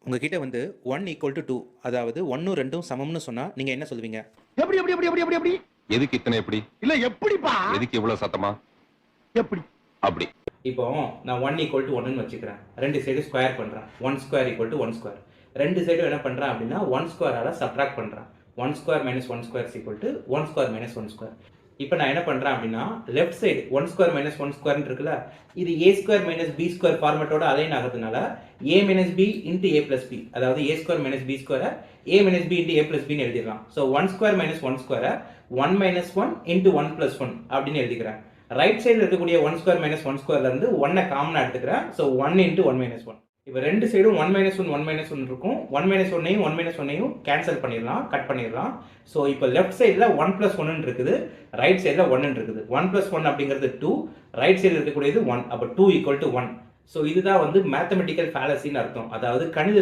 உங்ககிட்ட வந்து 1 equal to 2 அதாவது 1 2 சமம்னு சொன்னா நீங்க என்ன சொல்லுவீங்க? எப்படி எப்படி எப்படி எப்படி எப்படி எப்படி எதுக்கு இத்தனை எப்படி? இல்ல எப்படிப்பா எதுக்கு இவ்வளவு சத்தமா? எப்படி அப்படி. இப்போ நான் 1 ஈக்குவல் டு 1ன்னு வச்சுக்கிறேன். ரெண்டு சைடு ஸ்கொயர் பண்றேன். 1 ஸ்கொயர் ஈக்குவல் டு 1 ஸ்கொயர். ரெண்டு சைடும் என்ன பண்றேன் அப்படின்னா 1 ஸ்கொயரால சப்ட்ராக்ட் பண்றேன். 1 square minus 1 square equal to 1 square minus 1 square. இப்போ நான் என்ன பண்றேன் அப்படின்னா left side 1 square minus 1 square இருக்குல்ல, இது a square minus b square ஃபார்மேட்டோட அலைன் ஆகிறதுனால a minus b into a plus b, அதாவது a ஸ்கொயர் மைனஸ் b ஸ்கொயரை a minus b into a plus b எழுதிடலாம். ஸோ 1 ஸ்கொயர் மைனஸ் 1 ஸ்கொயரை 1 minus 1 into 1 plus 1 அப்படின்னு எழுதிக்கிறேன். ரைட் சைடில் இருக்கக்கூடிய 1 ஸ்கொயர் மைனஸ் 1 ஸ்கொயர்ல இருந்து 1 காமனா எடுத்துக்கிறேன். So 1 into 1 minus 1. இப்போ ரெண்டு சைடும் 1 மைனஸ் 1 1 மைனஸ் 1 இருக்கும். 1 மைனஸ் 1ஐயும் 1 மைனஸ் 1ஐயும் கேன்சல் பண்ணிடலாம், கட் பண்ணிடலாம். ஸோ இப்போ லெஃப்ட் சைடில் 1 பிளஸ் 1 இருக்குது, ரைட் சைடில் 1 இருக்குது. 1 பிளஸ் 1 அப்படிங்கிறது 2, ரைட் சைடில் இருக்கக்கூடியது 1. அப்போ 2 ஈக்குவல் டு 1. ஸோ இதுதான் வந்து மேத்தமெட்டிக்கல் ஃபேலசின்னு அர்த்தம், அதாவது கணித